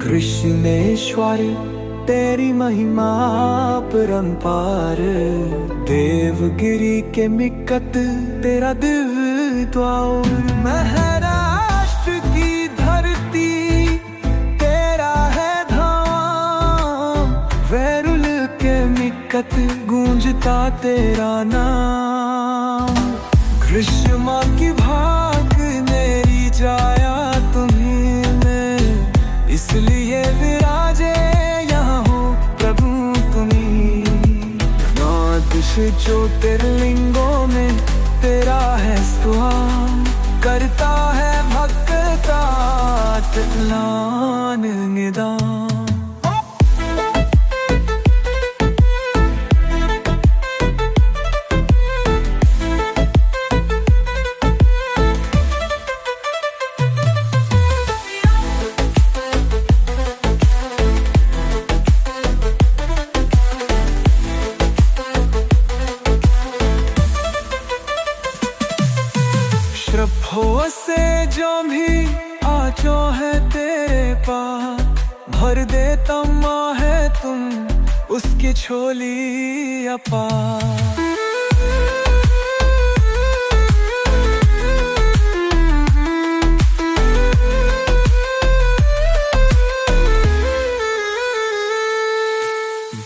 कृष्णेश्वर तेरी महिमा परंपार, देवगिरी के निकट तेरा दिव्य द्वार। महाराष्ट्र की धरती तेरा है धाम, वैरुल के निकट गूंजता तेरा नाम। ग्रीष्मा की भाग मेरी जाया तुम्हीं में, इसलिए विराजे यहाँ हो प्रभु तुम्हीं। नौ दिश ज्योतिर्लिंगों में तेरा है स्वाम, करता है भक्ता तिलान निदान। श्रद्धों से जो भी आजो है तेरे पास, भर देता माँ है तुम उसकी झोली अपार।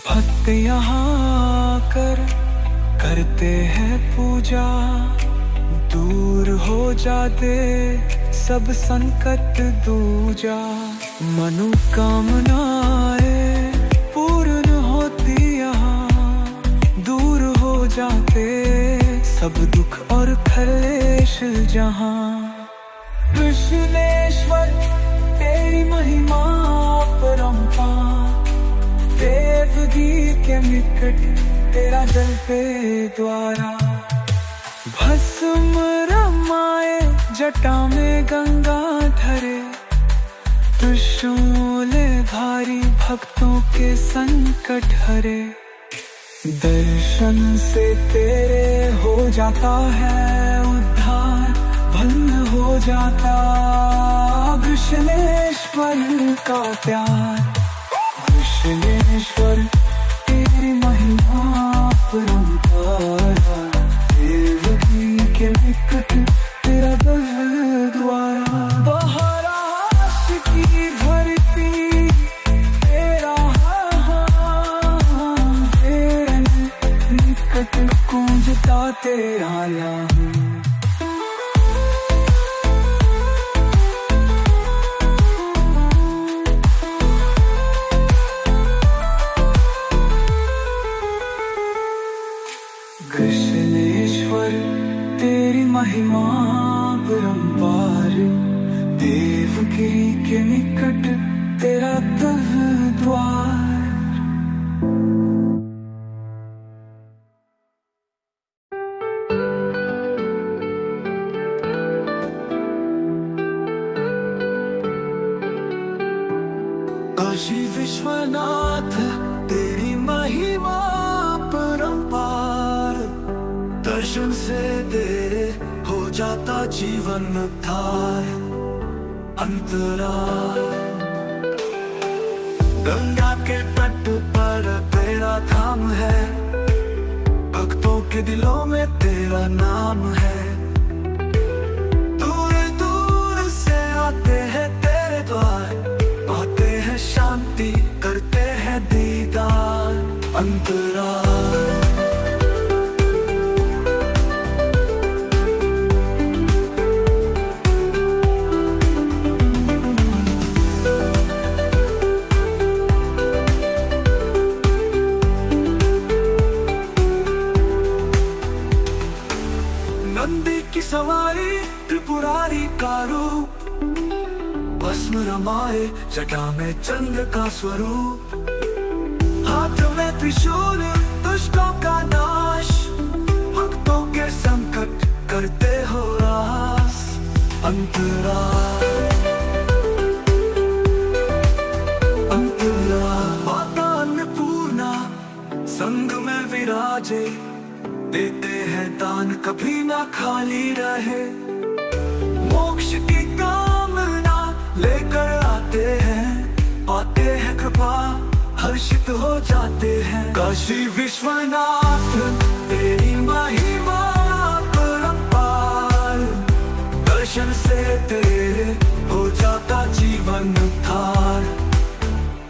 भक्त यहाँ करते हैं पूजा, दूर हो जाते सब संकट दूजा। मनोकामनाएं पूर्ण होती यहाँ, दूर हो जाते सब दुख और क्लेश जहाँ। कृष्णेश्वर तेरी महिमा परंपार, देवगिरी के निकट तेरा जल पे द्वारा। भस्म रमाए जटा में गंगा धरे, त्रिशूले भारी भक्तों के संकट हरे। दर्शन से तेरे हो जाता है उद्धार, भंग हो जाता कृष्णेश्वर का प्यार। कृष्णेश्वर तेरी महिमा परंपार, के निकट तेरा दिव्य द्वारा। महाराष्ट्र की धरती तेरा तेरे निकट गूंजता तेरा नाम। कृष्णेश्वर तेरी महिमा परंपार, देवगिरी के निकट तेरा दिव्य द्वार। काशी विश्वनाथ तेरी महिमा परंपार, दर्शन से तेरे हो जाता जीवन उद्धार। अंतराल गंगा के तट पर तेरा धाम है, भक्तों के दिलों में तेरा नाम है। दूर दूर से आते हैं तेरे द्वार, पाते हैं शांति करते हैं दीदार। अंतराल नंदी की सवारी त्रिपुरारी का रूप, भस्म रमाए जटा में चंद्र का स्वरूप। हाथ में त्रिशूल दुष्टों का नाश, भक्तों के संकट करते हो रास। अंतराल माता अन्नपूर्णा संग में विराजे, देते हैं दान कभी ना खाली रहे। मोक्ष की कामना लेकर आते हैं, पाते हैं कृपा, हर्षित हो जाते हैं। काशी विश्वनाथ तेरी महिमा परंपार, दर्शन से तेरे हो जाता जीवन उद्धार।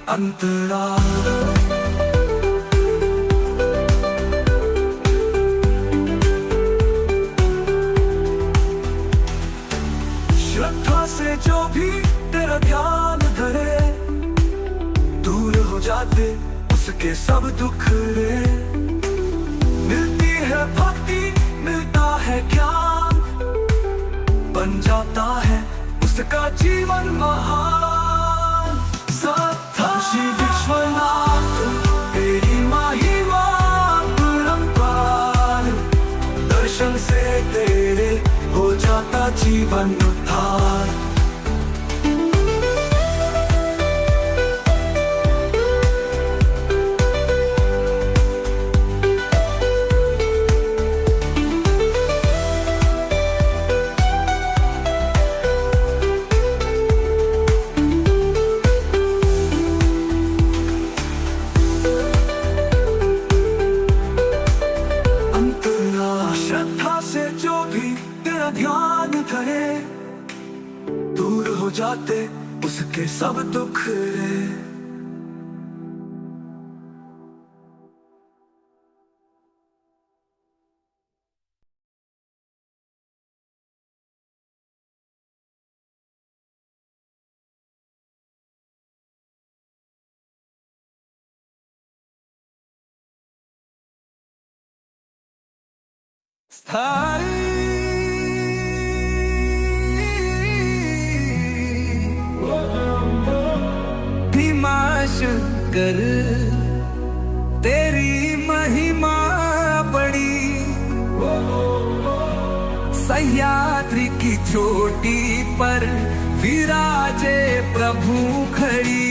अंतराल श्रद्धा से जो भी तेरा ध्यान धरे, दूर हो जाते उसके सब दुख रे। मिलती है भक्ति, मिलता है ज्ञान, बन जाता है उसका जीवन महान। काशी विश्वनाथ तेरी महिमा परंपार, दर्शन से तेरे हो जाता जीवन उद्धार। श्रद्धा से जो भी तेरा ध्यान करे, दूर हो जाते उसके सब दुख रे। भीमा शंकर तेरी महिमा बड़ी, सह्याद्री की चोटी पर विराजे प्रभु खड़ी।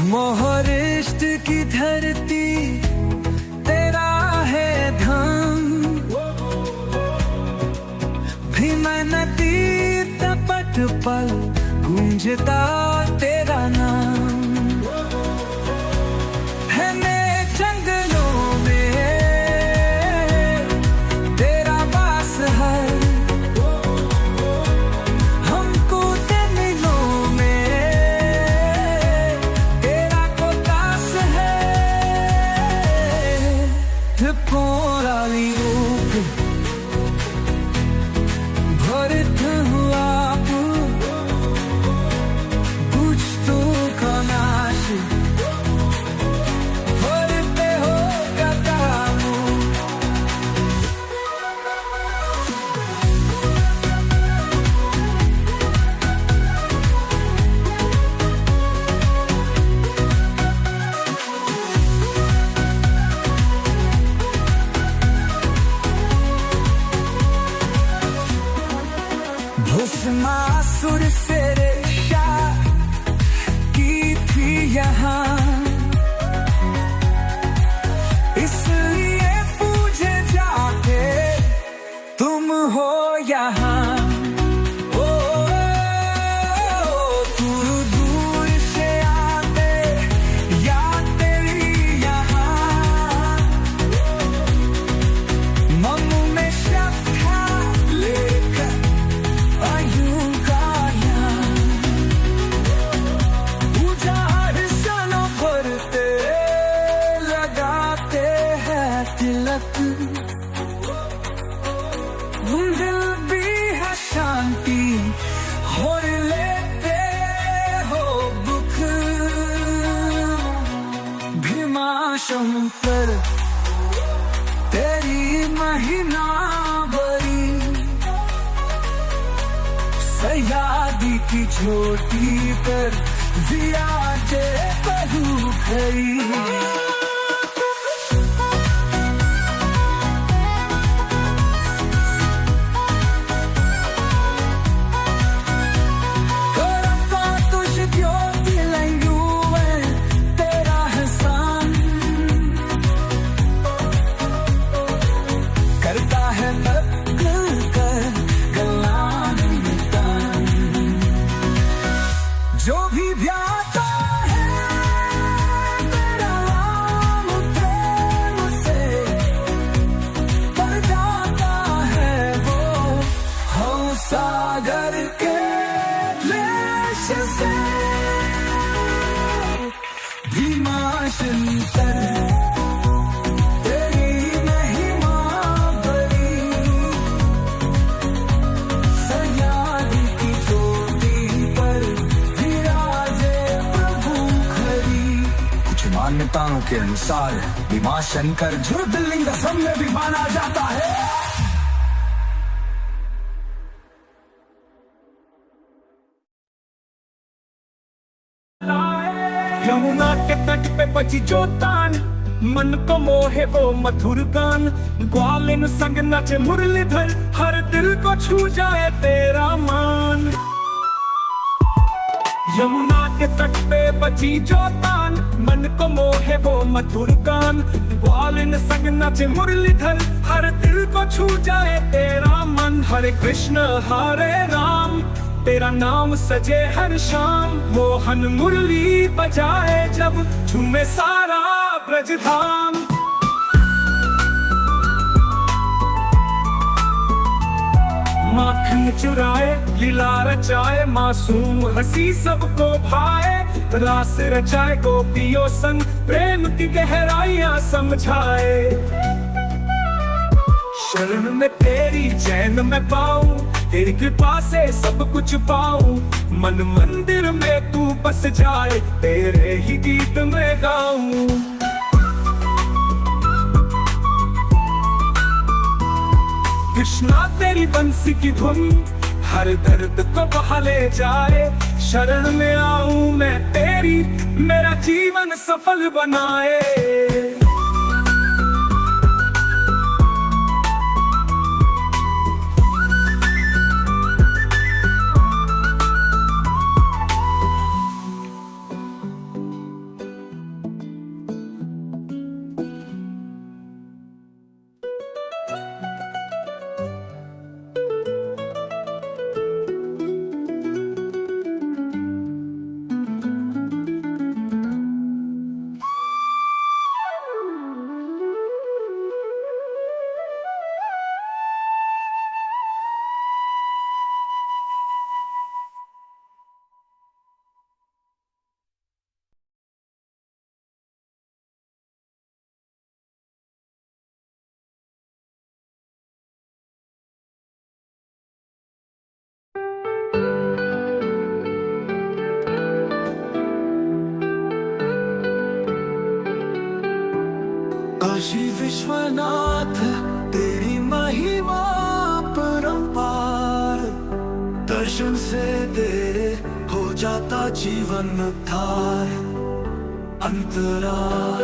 मोहरिष्ट की धरती तेरा है धाम, भीमा नदी तपट पर गूंजता तेरा नाम। है मैं जंगलों में तेरा वास है, हमको जंगलों में त्रिपुरारी रूप भरत हुआ दुष्टों का नाश, भरते हो गदामो। भस्मासुर से रक्षा की थी यहाँ, इसलिए पूजे जाके तुम हो यहाँ। ओ दूर दूर से आते या तेरी यहाँ, मम्मू में श्रद्धा लेकर दिल भी है शांति और लेते हो दुख। भीमा शंकर तेरी महिमा बड़ी, सह्याद्री की चोटी पर विराजे प्रभु खड़ी। सागर के क्लेश से भीमाशंकर तेरी महिमा बड़ी, सह्याद्री की चोटी पर विराजे प्रभु खड़ी। कुछ मान्यताओं के अनुसार भीमाशंकर ज्योतिर्लिंग असम में भी माना जाता है। यमुना के तट पे बजी जो तान, मन को मोहे वो मधुर गान। ग्वालिन संग नचे मुरलीधर, हर दिल को छू जाए तेरा मान। यमुना के तट पे बजी जो तान, मन को मोहे वो मधुर गान। ग्वालिन संग नचे मुरलीधर, हर दिल को छू जाए तेरा मन। हरे कृष्ण हरे राम, तेरा नाम सजे हर शाम। मोहन मुरली बजाए जब, झूमे सारा ब्रजधाम। माखन चुराए लीला रचाए, मासूम हंसी सबको भाए। रास रचाए गोपियों संग, प्रेम की गहराइयां समझाए। शरण में तेरी चैन मैं पाऊं, तेरी कृपा से सब कुछ पाऊं। मन मंदिर में तू बस जाए, तेरे ही गीत में गाऊं। कृष्णा तेरी बंसी की धुन, हर दर्द को बहा ले जाए। शरण में आऊं मैं तेरी, मेरा जीवन सफल बनाए। काशी विश्वनाथ तेरी महिमा परंपार। दर्शन से तेरे हो जाता जीवन उद्धार। अंतराल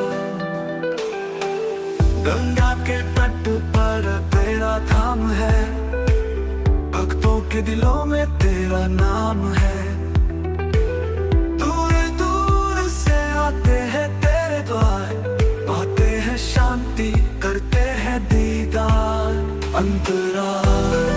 गंगा के तट पर तेरा धाम है, भक्तों के दिलों में तेरा नाम है। दूर दूर से आते हैं तेरे द्वार, पाते हैं शांति करते हैं दीदार। अंतराल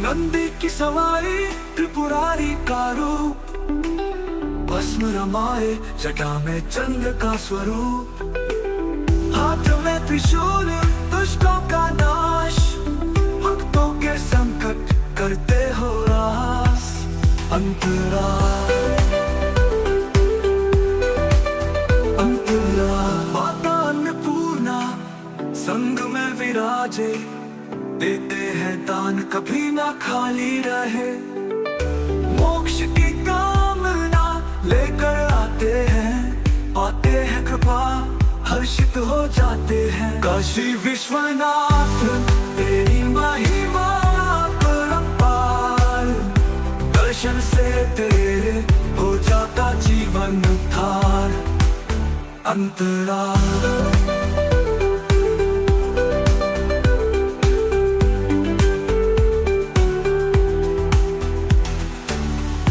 नंदी की सवारी त्रिपुरारी का रूप, भस्म रमाए जटा में चंद्र का स्वरूप। हाथ में त्रिशूल दुष्टों का नाश, भक्तों के संकट करते हो रास। अंतराल अंतराल माता अन्नपूर्णा संग में विराजे, देते हैं दान कभी ना खाली रहे। मोक्ष की कामना लेकर आते हैं, पाते हैं कृपा हर्षित हो जाते हैं। काशी विश्वनाथ तेरी महिमा परंपार। दर्शन से तेरे हो जाता जीवन उद्धार। अंतराल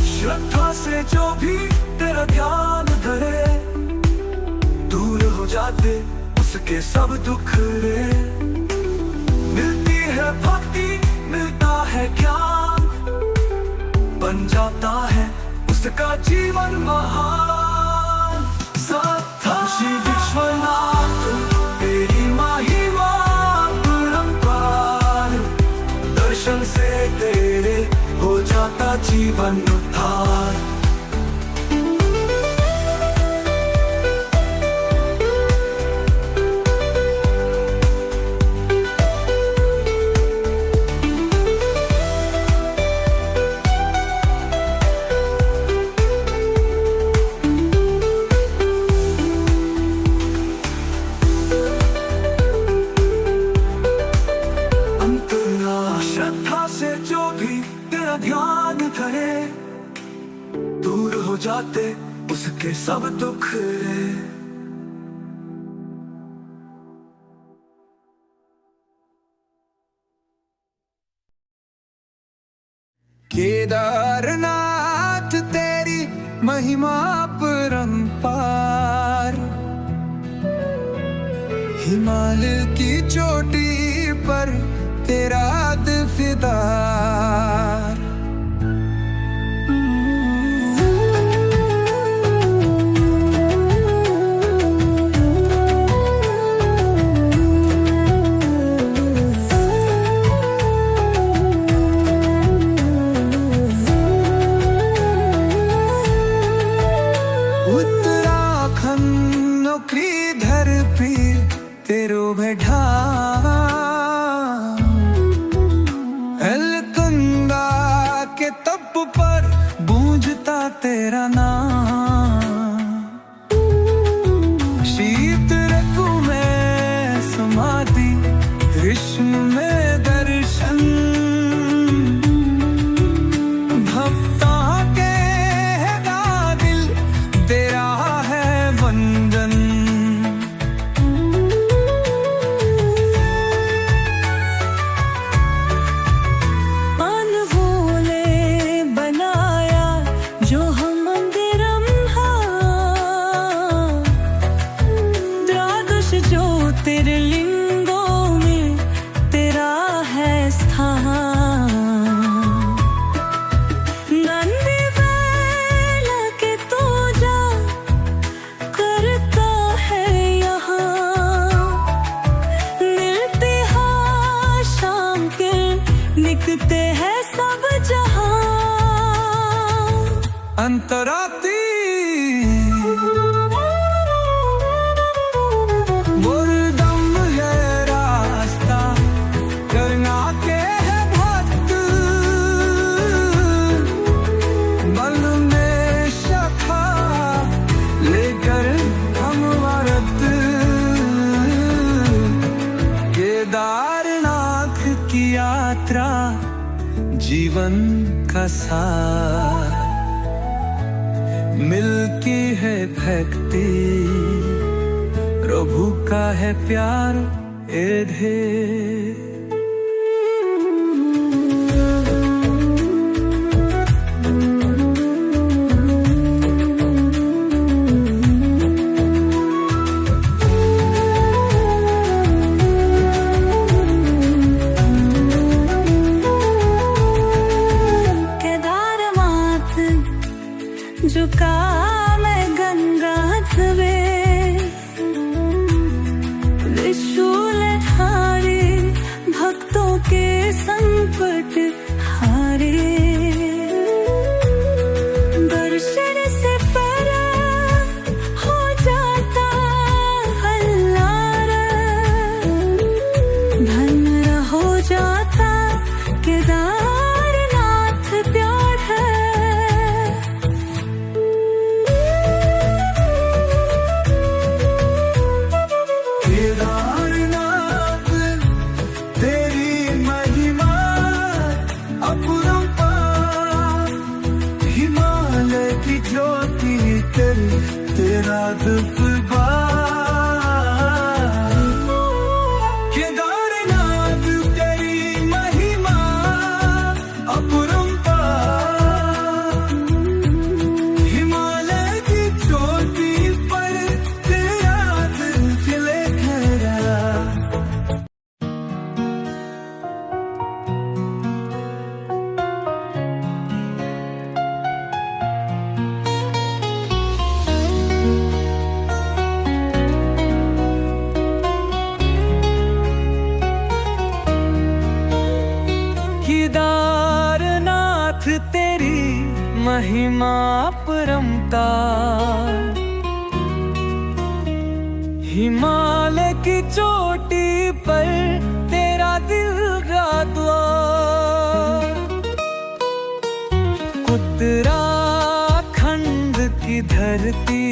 श्रद्धा से जो भी तेरा ध्यान धरे, दूर हो जाते उसके सब दुख रे। मिलती है बन जाता है उसका जीवन महान। श्री विश्वनाथ तेरी महिमा परंपार, दर्शन से तेरे हो जाता जीवन उद्धार। श्रद्धा से जो भी तेरा ध्यान करे, दूर हो जाते उसके सब दुख रे। केदारनाथ तेरी महिमा परंपार, हिमालय की चोटी पर तेरा दिव्यदार। उत्तराखंड नौकरीधर पीर तेरो बैठा, एलकुंगा के तप पर गूंजता तेरा नाम। शीत ऋतु में समाधि, ग्रीष्म में दर्शन, भक्ता के है दिल तेरा है वंदन। ज्योतिर्लिंगों में तेरा है स्थान, नंदी बेला के तू जा करता है यहाँ, मिलती हाँ शाम के निकते हैं सब जहाँ। अंतराती केदारनाथ की यात्रा जीवन का सार, मिलकी है भक्ति प्रभु का है प्यार ए ढेर। झुका मैं गंगा धवे, त्रिशूल धारे भक्तों के संकट हारे। दर्शन से पर हो जाता हल्लारा, धन्य हो जाता केदारनाथ प्यार है। तेरा केदारनाथ तेरी महिमा अपरंपार, हिमालय की चोटी पर तेरा दिल खरा। महिमा परमतार। हिमालय की चोटी पर तेरा दिल का द्वार। उत्तराखंड की धरती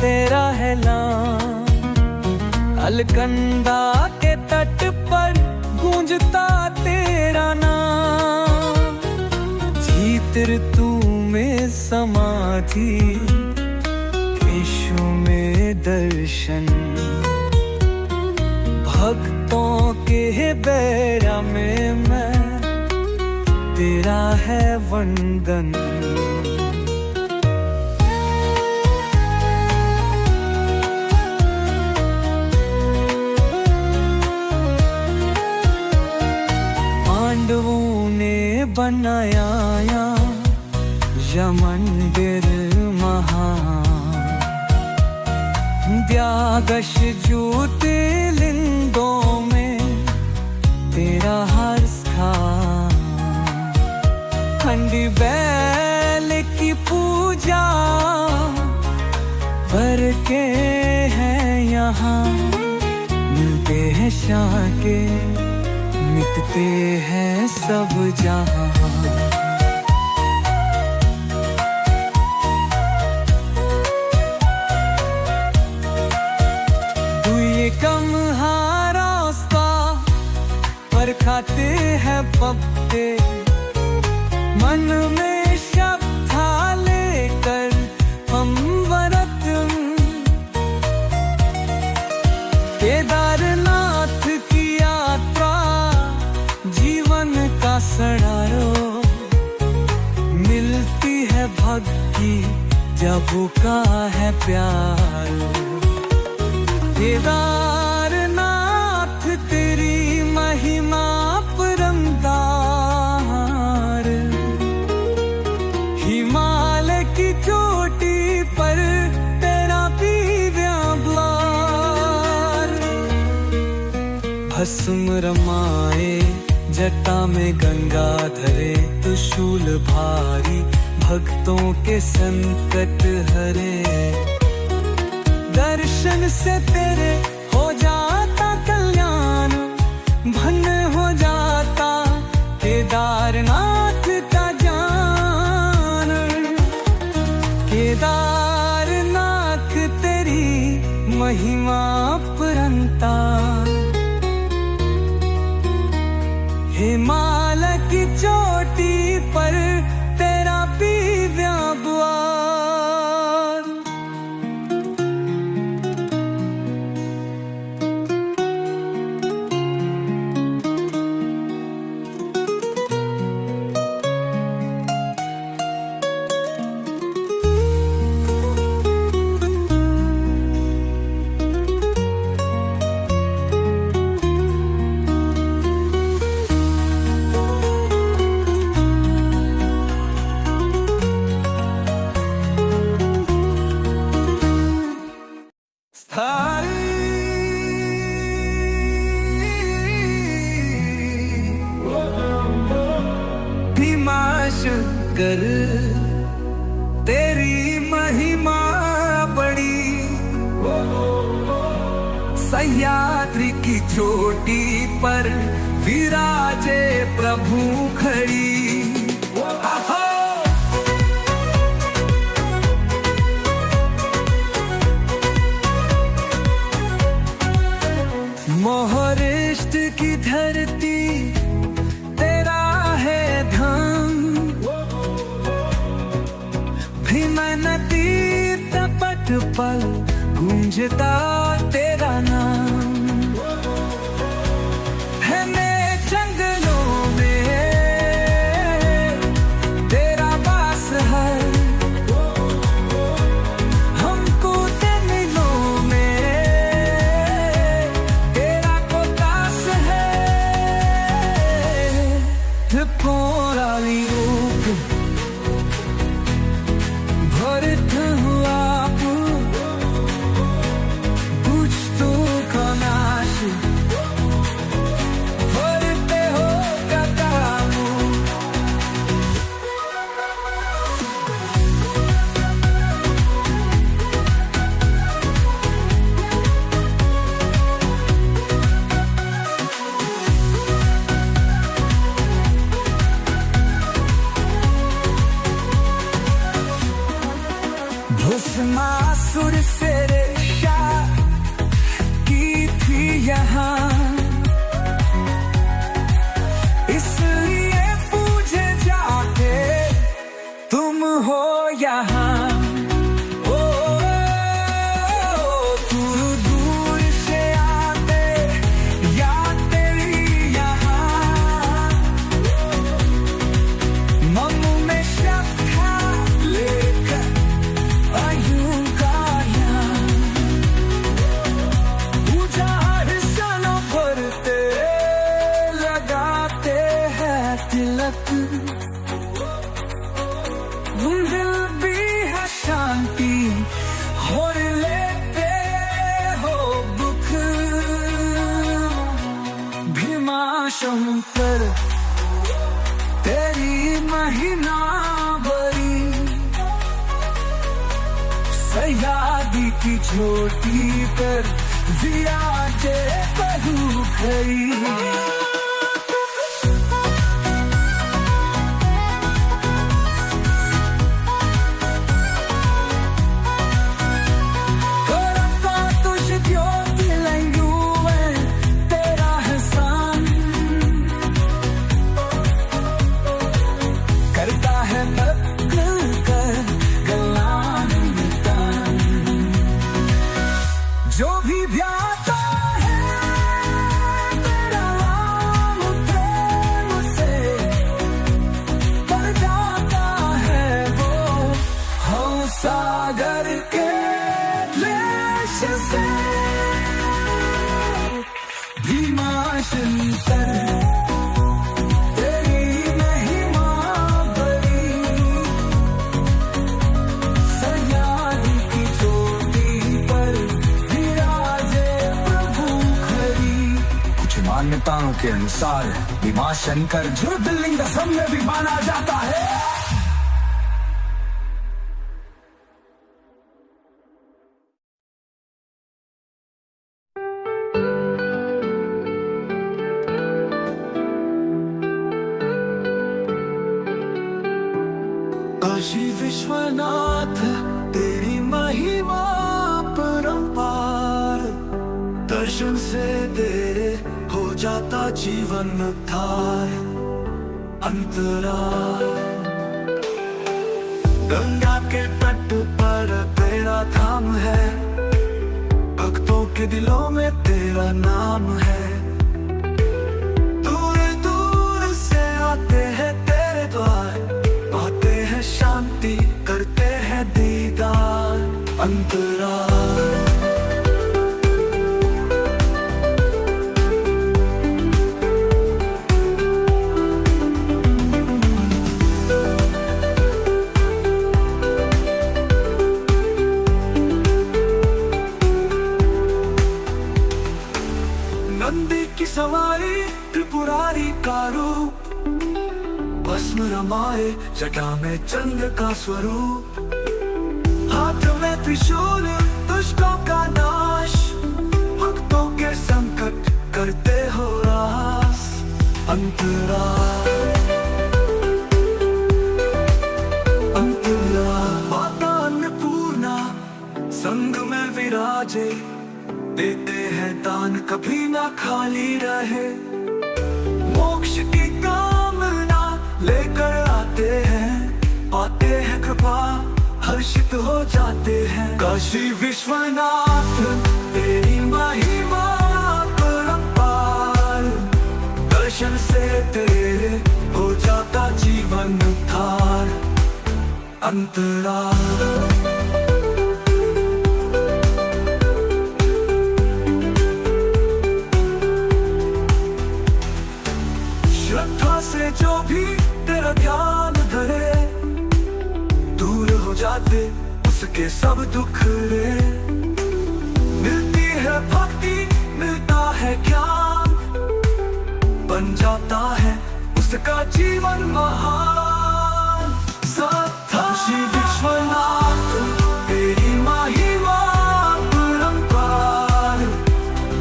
तेरा है लान। अलकनंदा के तट पर गूंजता तेरा नाम। चीतर तू में समाधि, यीशु में दर्शन। भक्तों के बैरा में मैं तेरा है वंदन। पांडवों ने बनाया यह मंदिर महान। द्वादश ज्योतिर्लिंगों में तेरा हर स्थान। खंडी बैल की पूजा भर के हैं यहाँ। मिलते हैं शाह के, मिटते हैं सब जहाँ। तू ये कम रास्ता पर खाते हैं पत्ते। मन में श्रद्धा लेकर हम व्रत। केदारनाथ की यात्रा जीवन का सड़ारो। मिलती है भक्ति जब का है प्यार। केदारनाथ तेरी महिमा परमतार। हिमालय की चोटी पर तेरा दिव्या द्वार। भस्म रमाए जटा में गंगा धरे। त्रिशूल भारी भक्तों के संकट हरे। दर्शन से तेरे हो जाता कल्याण। धन्य हो जाता केदारनाथ का जान। केदारनाथ तेरी महिमा परमतार। हिमालय की चोटी पर तेरा दिव्या द्वार। भीमाशंकर तेरी महिमा बड़ी। सह्याद्री की चोटी पर विराजे प्रभु खड़ी। मोहरिष्ट की धरती तेरा है धाम। भीमा नदी तपट पर गूंजता तेरा नाम। है मैं जंगलों में तेरा वास है। हमको तमिलों में तेरा कोतास है। त्रिपुरारी रूप भरत हुआ पर तेरी महिमा बड़ी सयादी की चोटी पर विराजे प्रभु खड़ी। जो भी ध्याता है तेरा नाम प्रेम से तर जाता है वो हम सागर के क्लेश से भीमाशंकर मान्यताओं के अनुसार भीमाशंकर ज्योतिर्लिंग सब में भी माना जाता है। काशी विश्वनाथ तेरी महिमा परंपार, दर्शन से तेरे हो जाता जीवन उद्धार। अंतराल गंगा के तट पर तेरा धाम है, भक्तों के दिलों में तेरा नाम है। दूर दूर से आते हैं तेरे द्वार, पाते हैं शांति करते हैं दीदार। अंतराल नंदी की सवारी त्रिपुरारी का रूप, भस्म रमाए जटा में चंद्र का स्वरूप। हाथ में त्रिशूल दुष्टों का नाश, भक्तों के संकट करते हो रास। अंतराल माता अन्नपूर्णा संग में विराजे, देते हैं दान कभी ना खाली रहे। मोक्ष की कामना लेकर आते हैं, पाते हैं कृपा हर्षित हो जाते हैं। काशी विश्वनाथ तेरी महिमा परंपार, दर्शन से तेरे हो जाता जीवन उद्धार। अंतराल से जो भी तेरा ध्यान धरे, दूर हो जाते उसके सब दुख रे। मिलती है भक्ति मिलता है ज्ञान, बन जाता है उसका जीवन महान। काशी विश्वनाथ तेरी महिमा परंपार,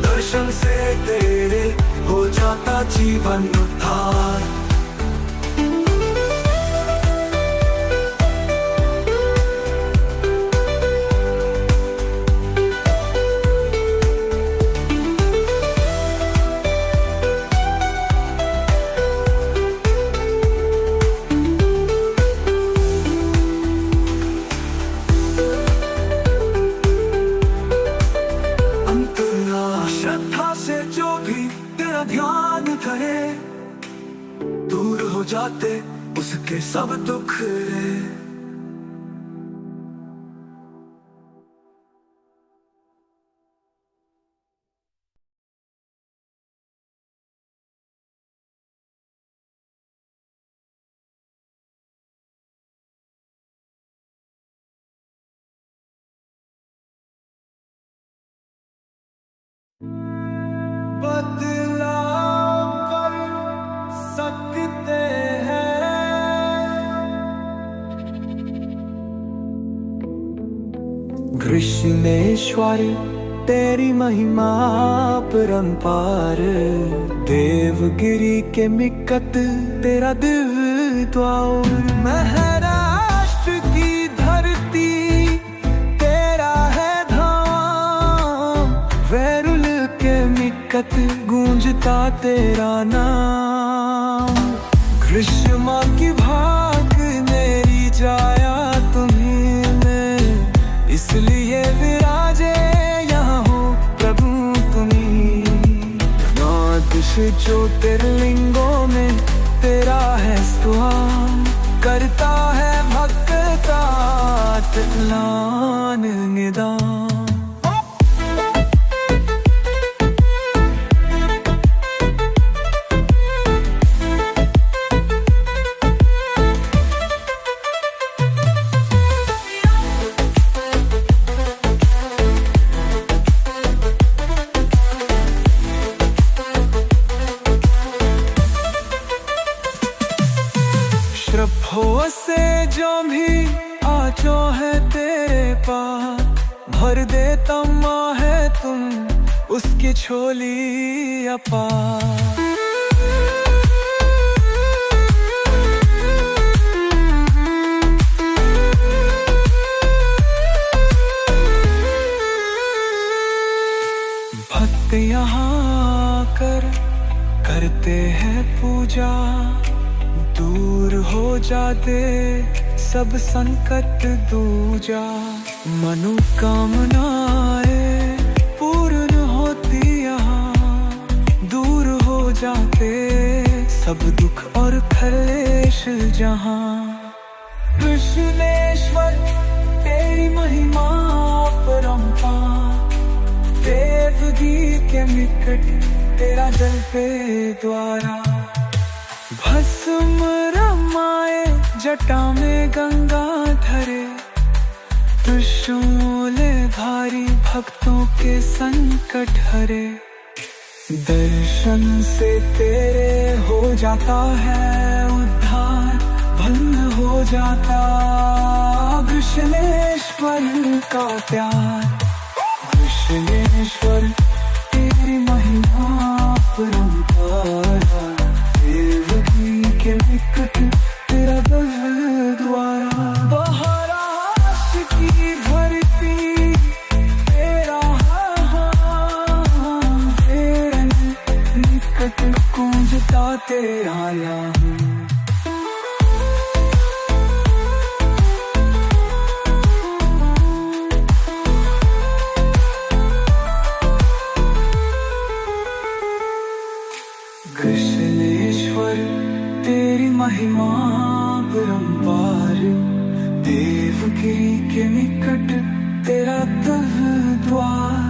दर्शन से तेरे हो जाता जीवन उद्धार। श्रद्धा से जो भी तेरा ध्यान करे, दूर हो जाते उसके सब दुख रे। सकते हैं। कृष्णेश्वर तेरी महिमा परंपार, देवगिरी के निकट तेरा दिव्य द्वार। महाराष्ट्र की धरती तेरा है धाम, वैरुल के निकट गूंजता तेरा नाम। कृष्ण की भाग मेरी जाया तुम्हीं में, इसलिए विराजे यहाँ हो प्रभु तुम्हीं। नौ ज्योतिर्लिंगों में तेरा है स्वाम, करता है भक्ता तिलान निदान। श्रद्धों से जो भी आजो है तेरे पास, भर देता माँ है तुम उसकी झोली अपार। भक्त यहाँ करते हैं पूजा, दूर हो जाते सब संकट दूजा। मनोकामनाएं पूर्ण होती यहाँ, दूर हो जाते सब दुख और क्लेश जहाँ। कृष्णेश्वर तेरी महिमा परंपार, देवगी के निकट तेरा जल पे द्वारा। भस्म रमाए जटा में गंगा धरे, त्रिशूले भारी भक्तों के संकट हरे। दर्शन से तेरे हो जाता है उद्धार, भंग हो जाता कृष्णेश्वर का प्यार। कृष्णेश्वर तेरी महिमा परंपार, देवगी के निकट तेरा दिव्य द्वार। महाराष्ट्र की धरती तेरा तेरे निकट गूंजता तेरा नाम। कृष्णेश्वर तेरी महिमा परंपार, देवगिरी के निकट तेरा दिव्य द्वार।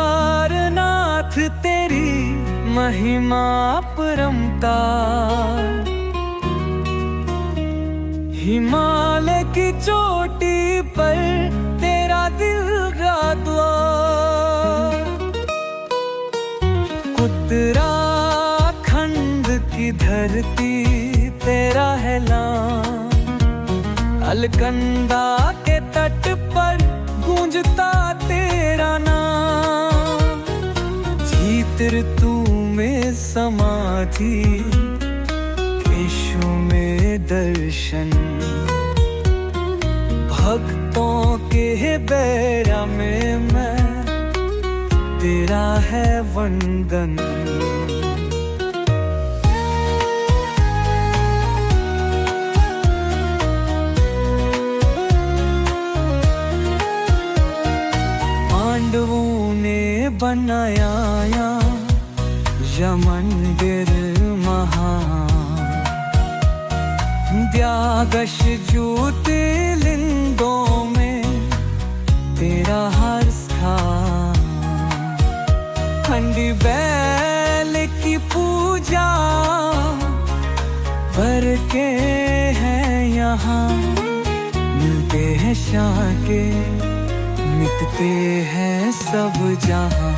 केदारनाथ तेरी महिमा परंपार, हिमालय की चोटी पर तेरा दिल का द्वार। उत्तराखंड की धरती तेरा है लाम, अलकनंदा के तट पर गूंजता तेरा नाम। जीत ऋतु में समाधि, केशु में दर्शन, भक्तों के बैरा में मैं तेरा है वंदन। पांडवों ने बनाया यह मंदिर महान, द्वादश ज्योतिर्लिंगों में तेरा हर स्थान। हंडी बैल की पूजा करके हैं यहाँ, मिलते हैं शाह के, मिटते हैं सब जहाँ।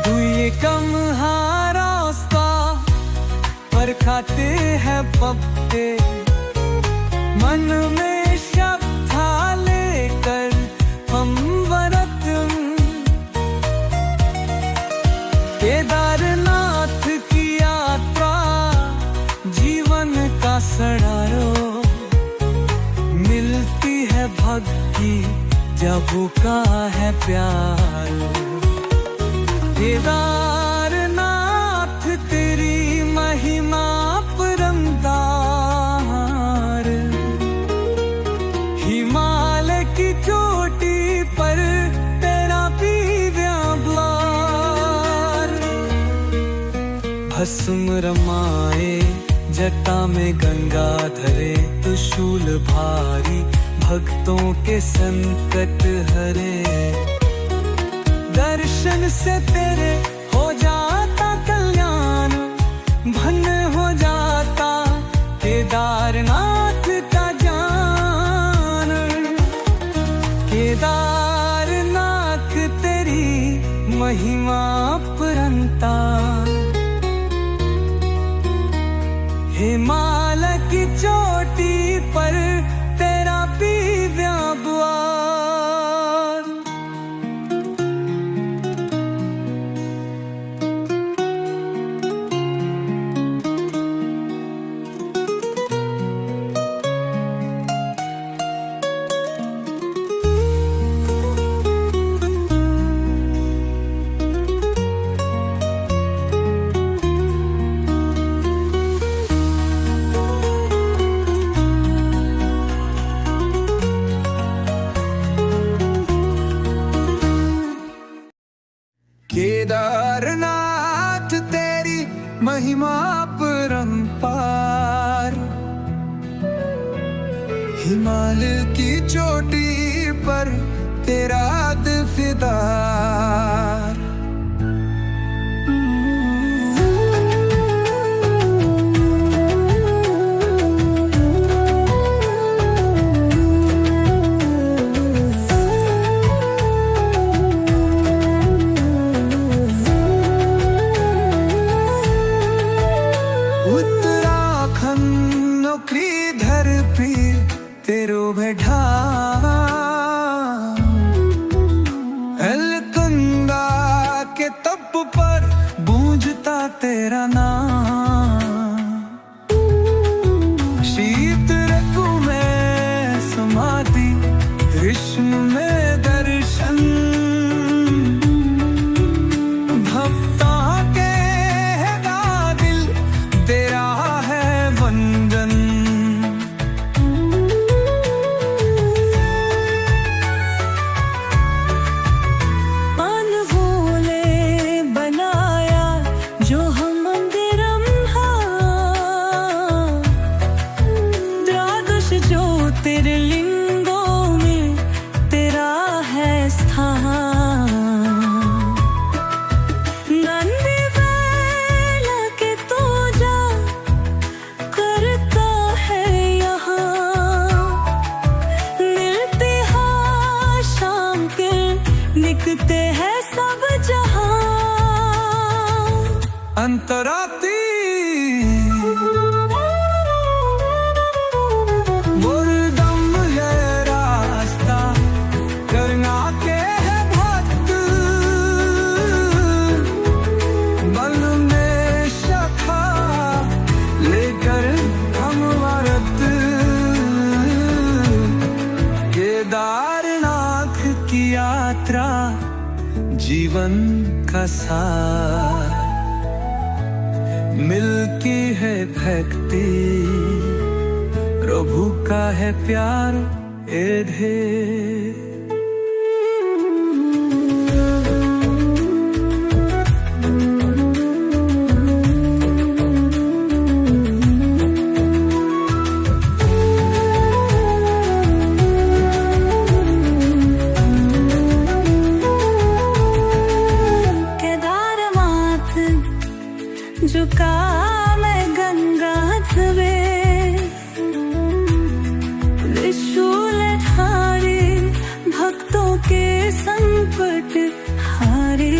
तू ये कम रास्ता पर खाते हैं पत्ते, मन में श्रद्धा लेकर हम व्रत। केदारनाथ की यात्रा जीवन का सड़ारो, मिलती है भक्ति जब का है प्यार। केदारनाथ तेरी महिमा परमदार, हिमालय की चोटी पर तेरा पीव्या ब्लार। भस्म रमाए जटा में गंगा धरे, त्रिशूल भारी भक्तों के संकट हरे। दर्शन से तेरे हो जाता कल्याण, धन्य हो जाता केदारनाथ का जान। केदारनाथ तेरी महिमा परंतार, हिमालय की चोटी पर तेरा पीव्या द्वार। केदारनाथ तेरी महिमा परंपार, हिमालय की चोटी पर तेरा दिफदार। नौकरीधर पीर तेरो बैठा, अलकंदा के तप पर गूंजता तेरा नाम। शीत ऋतु में समाधि, ग्रीष्म में दर्शन, भक्ता के है दिल तेरा है वंदन। तेरे लिंगों में तेरा है स्थान। नंदी बेला के तू जा करता है यहाँ, मिलते हैं शाम के, निकते हैं सब जहाँ। अंतराती केदारनाथ की यात्रा जीवन का सार, मिलती है भक्ति प्रभु का है प्यार ए ढेर। में गंगाधवे त्रिशूल धारे भक्तों के संकट हारे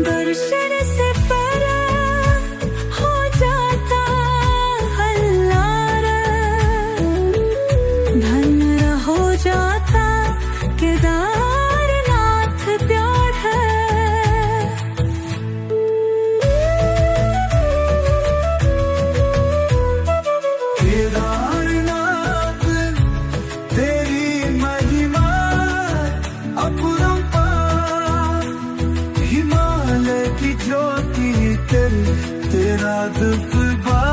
दर्शन से परा हो जाता हल्लारा धन्य हो जाता केदारनाथ प्यार है केदारनाथ तेरी महिमा अपरंपार हिमालय की ज्योति तेरा दरबार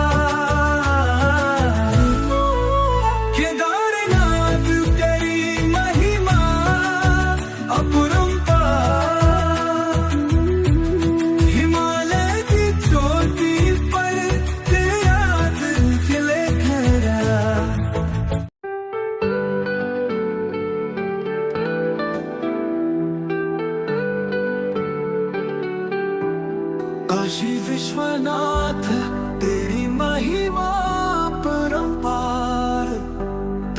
केदारनाथ तेरी महिमा अपरंपार हिमालय की चोटी पर तेरा दिल खिले खरा काशी विश्वनाथ तेरी महिमा परंपार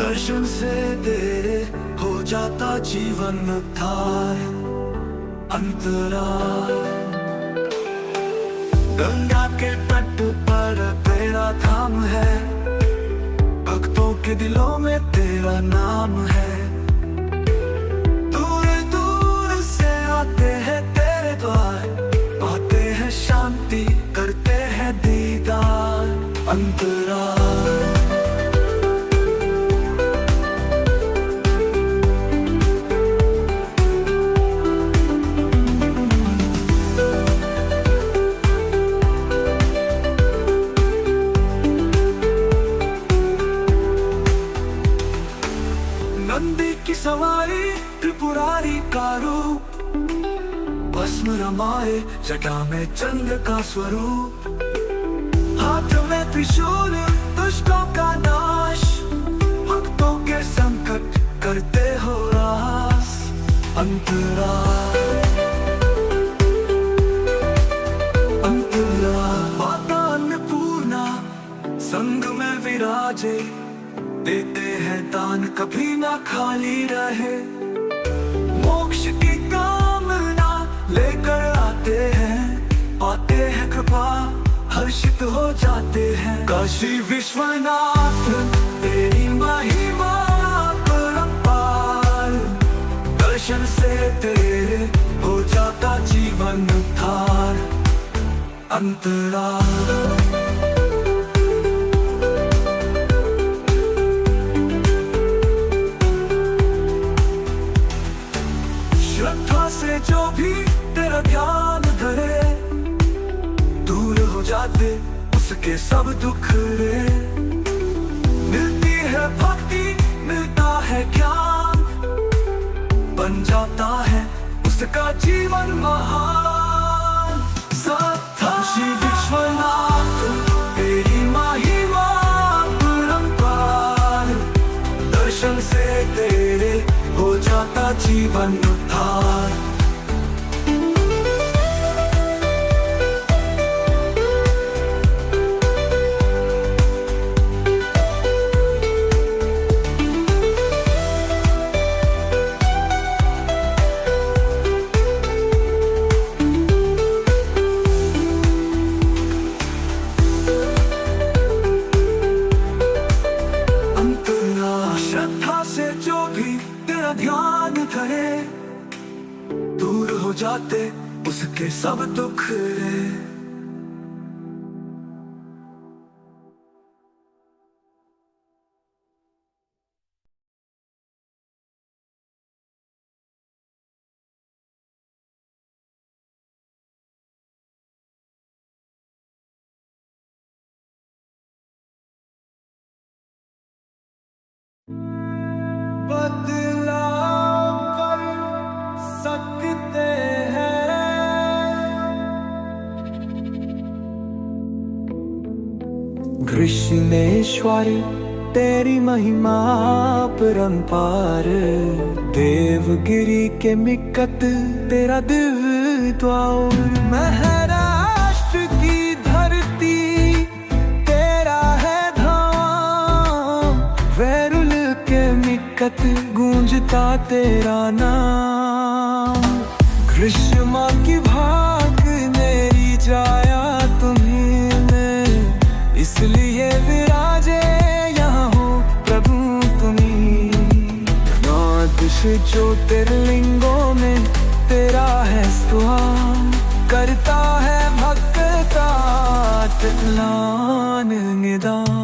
दर्शन से तेरे हो जाता जीवन थार अंतराल गंगा के तट पर तेरा धाम है भक्तों के दिलों में तेरा नाम है दूर दूर से आते हैं तेरे द्वार पाते हैं शांति करते हैं दीदार अंतराल नंदी की सवारी त्रिपुरारी का रूप भस्म रमाए जटा में चंद्र का स्वरूप हाथ में त्रिशूल दुष्टों का नाश भक्तों के संकट करते हो रास अंतराल अंतराल माता अन्नपूर्णा संग में विराजे देते हैं दान कभी ना खाली रहे मोक्ष की कामना लेकर आते हैं पाते हैं कृपा हर्षित हो जाते हैं काशी विश्वनाथ तेरी महिमा परंपार दर्शन से तेरे हो जाता जीवन थार अंतराल श्रद्धा से जो भी तेरा ध्यान धरे दूर हो जाते उसके सब दुख रे मिलती है भक्ति मिलता है ज्ञान बन जाता है उसका जीवन महान काशी विश्वनाथ तेरी महिमा परंपार दर्शन से तेरे हो जाता जीवन उद्धार श्रद्धा से जो भी तेरा ध्यान करे दूर हो जाते उसके सब दुख रे बदलाव कर सकते हैं कृष्णेश्वर तेरी महिमा परंपार देवगिरी के निकट तेरा दिव्य द्वार महाराष्ट्र निकट गूंजता तेरा नाम। कृष्ण माँ की भाग मेरी जाया तुम्हीं में, इसलिए विराजे यहाँ हो प्रभु तुम्हीं। नौ दिश ज्योतिर्लिंगों में तेरा है स्वाम, करता है भक्ता तिलान निदान।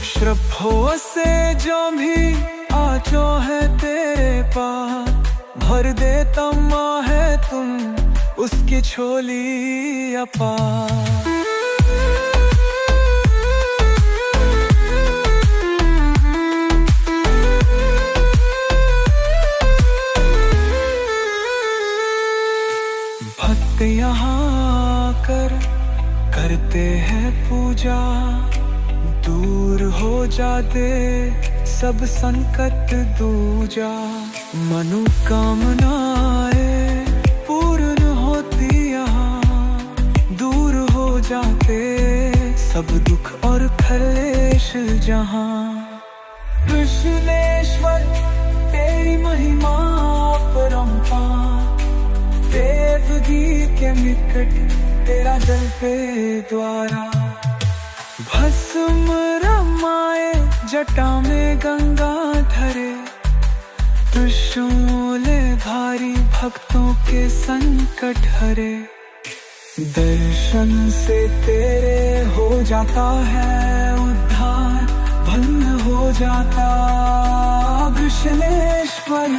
श्रद्धों से जो भी आजो है तेरे पास, भर देता माँ है तुम उसकी झोली अपार। भक्त यहाँ करते हैं पूजा, दूर हो जाते सब संकट दूजा। मनोकामनाएं पूर्ण होती यहाँ, दूर हो जाते सब दुख और क्लेश जहाँ। कृष्णेश्वर तेरी महिमा परंपार, देवगी के निकट तेरा जल पे द्वारा। भस्म रमाए जटा में गंगा धरे, त्रिशूले भारी भक्तों के संकट हरे। दर्शन से तेरे हो जाता है उद्धार, भंग हो जाता कृष्णेश्वर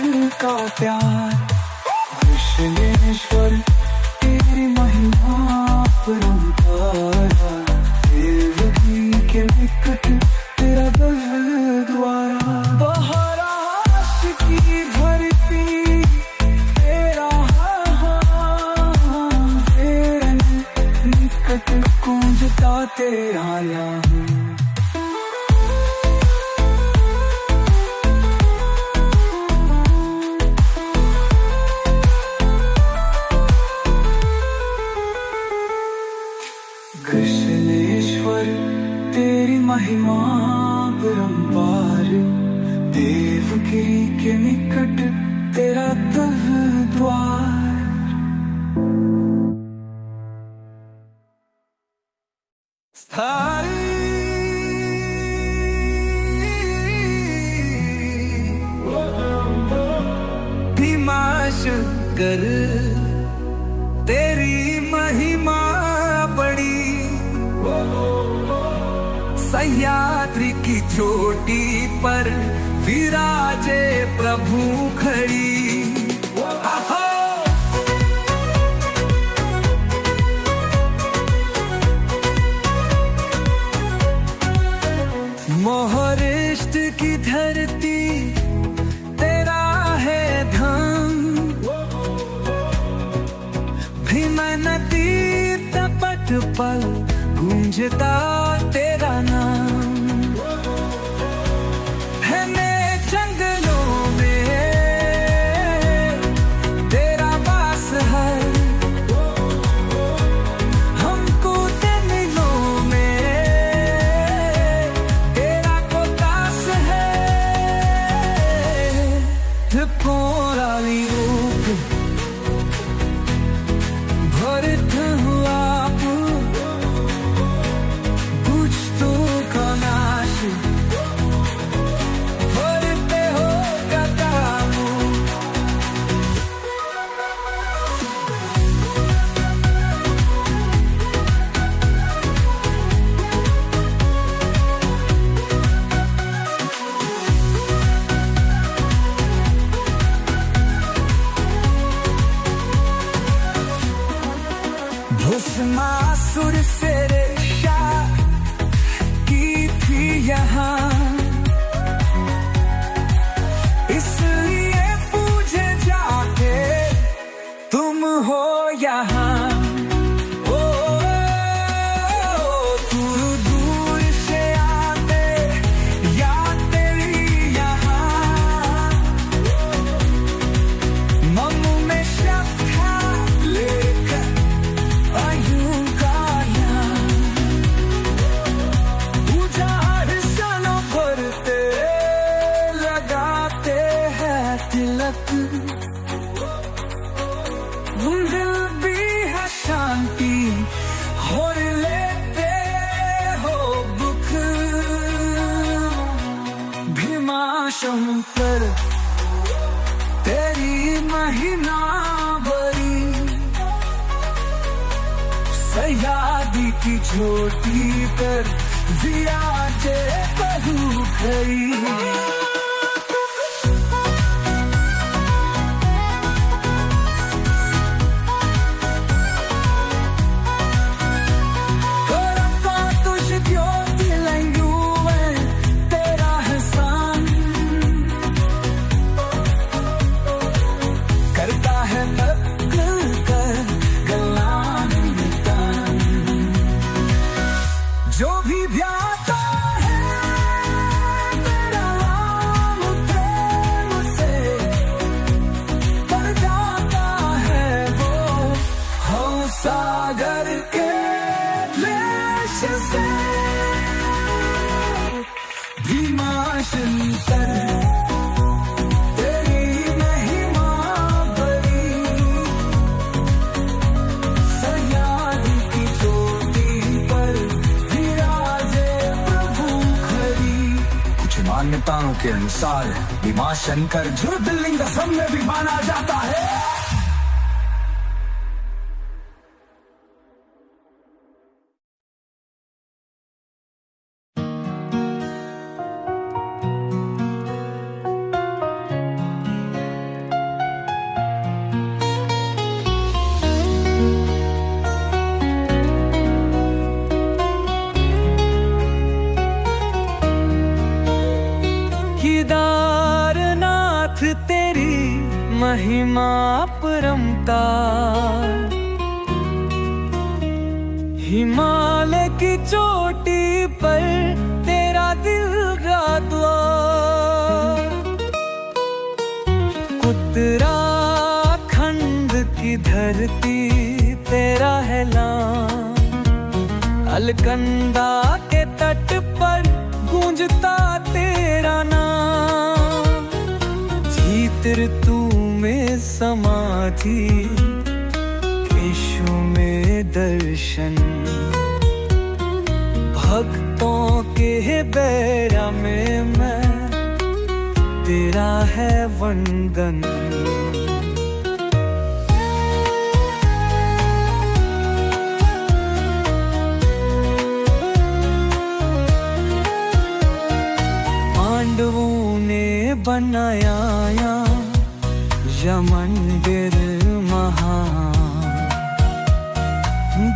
का प्यार। कृष्णेश्वर तेरी महिमा परंपार, के निकट तेरा दल द्वारा। बहराश की भरती तेरा तेरे निकट गूंजता तेरा नाम। कृष्णेश्वर तेरी महिमा परंपार, देवगिरी के निकट तेरा तव द्वार। स्थायी भीमाशंकर तेरी महिमा बड़ी, सह्याद्री की चोटी पर विराजे प्रभु खड़ी। मोहरिष्ट की धरती तेरा है धाम, भीम नदी तपट पर गूंजता तेरा नाम। है मैं जंगलों में तेरा वास है, हमको दिलों में तेरा को दास है। त्रिपुरारी रूप भरत हुआ भस्मासुर से रक्षा की थी यहाँ, इसलिए पूजे जाके तुम हो यहाँ। तक दिल भी है शांति और लेते हो दुख भीमा शंकर तेरी महिमा बड़ी सयादी की चोटी पर विराजे प्रभु खरी जो भी ब्याता है तेरा नाम प्रेम से तर जाता है वो हो सागर के देश से भीमा शंकर तेरी महिमा बड़ी सयादी की चोटी पर मान्यताओं के अनुसार भीमा शंकर ज्योतिर्लिंग सब में भी माना जाता है। केदारनाथ तेरी महिमा परमतार हिमालय की चोटी पर तेरा दिल का द्वार उत्तराखंड की धरती तेरा है नाम अलकनंदा के तट पर गूंजता तेरा नाम जीत ऋतु में समाधि विश्व में दर्शन भक्तों के बैरा में मैं तेरा है वंदन पांडवों ने बनाया यह मंदिर महान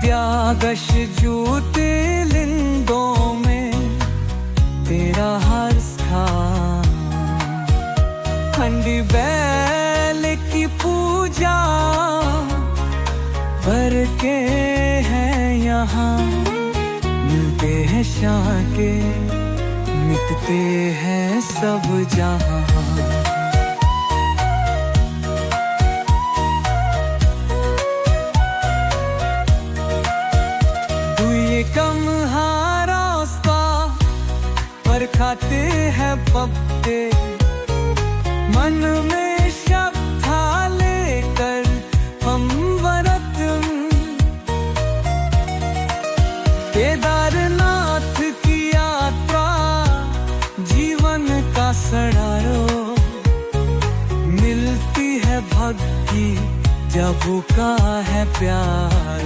द्वादश ज्योतिर्लिंगों में तेरा हर स्थान खंडी बैल की पूजा करके हैं यहाँ मिलते हैं शाके मिटते हैं सब जहाँ दुए कम रास्ता पर खाते हैं पत्ते मन में श्रद्धा लेकर हम व्रत केदारनाथ की यात्रा जीवन का सड़ारो मिलती है भक्ति जब का है प्यार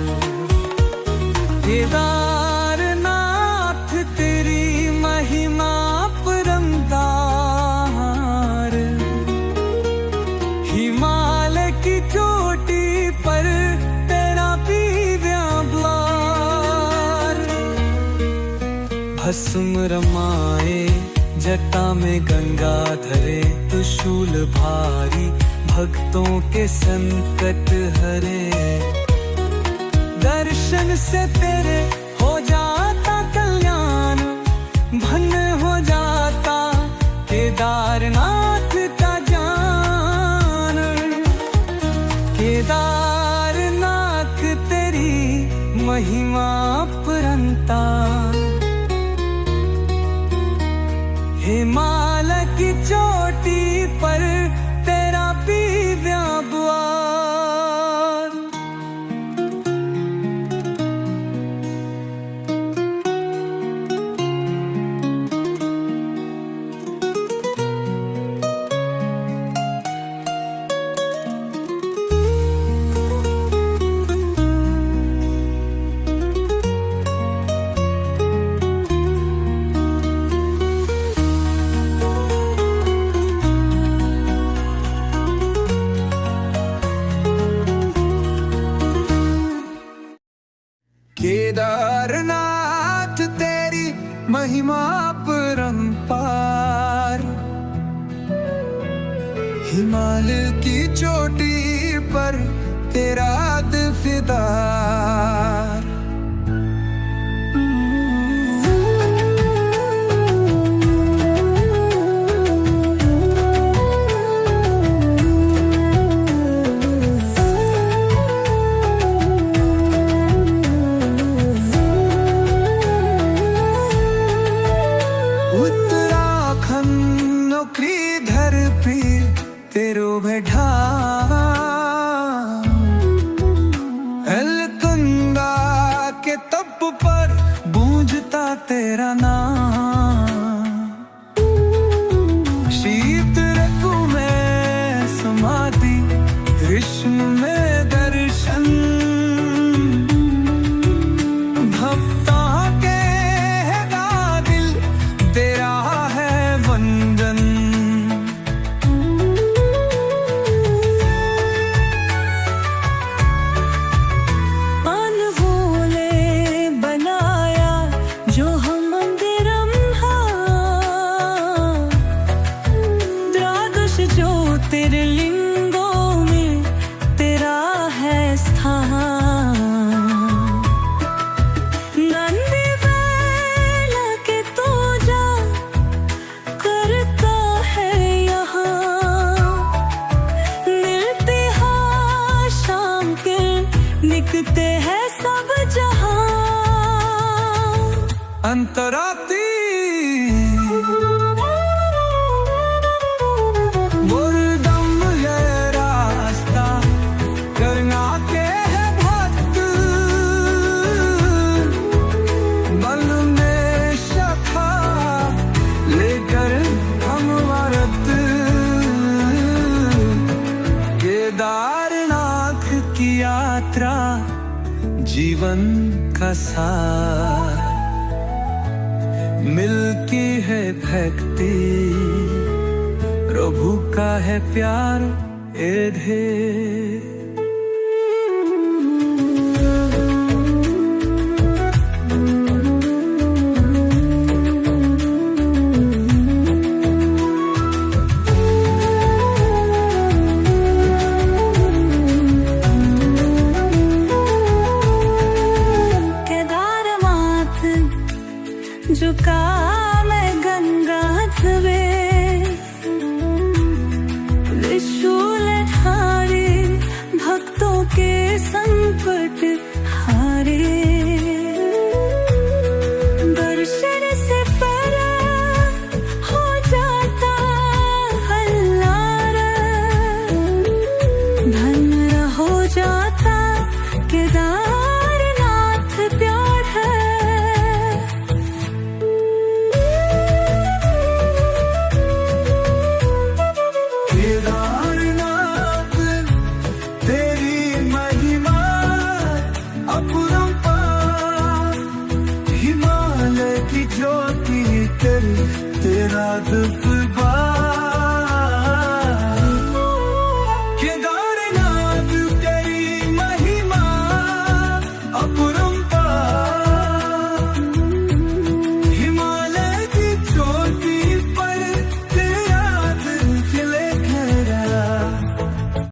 केदारनाथ तेरी महिमा परमतार हिमालय की चोटी पर तेरा पीव्या ब्लार भस्म रमाए जटा में गंगा धरे त्रिशूल भारी भक्तों के संकट हरे दर्शन से तेरे हो जाता कल्याण भन हो जाता केदारनाथ का जान केदारनाथ तेरी महिमा परंतार हिमालय की चोटी पर तेरा हिमालय की चोटी पर तेरा दिल फिदा। उत्तराखंड नौकरीधर पीर तेरो बैठा, एलकुंदा के तप पर गूंजता तेरा नाम। शीत ऋतु में समाधि, ग्रीष्म में दर्शन, भक्ता के है दिल तेरा है वंदन। अनमोले बनाया जो हम मंदिरम द्वादश ज्योतिर्लिंगों में तेरा है स्थान। नंदी बैल के तू जा करता है यहाँ, मिलते हैं शाम के निकते हैं सब जहां। अंतराती मुर्दम है रास्ता, करना के है भक्त, मन में शखा लेकर हम व्रत। केदारनाथ की यात्रा जीवन का सार, मिलती है भक्ति प्रभु का है प्यार ए ढेर। केदारनाथ झुका मैं गंगा धवे, त्रिशूल ठारे भक्तों के संकट हारे। दर्शन से परा हो जाता हल्लारा, धन हो जाता केदारनाथ प्यार है। केदार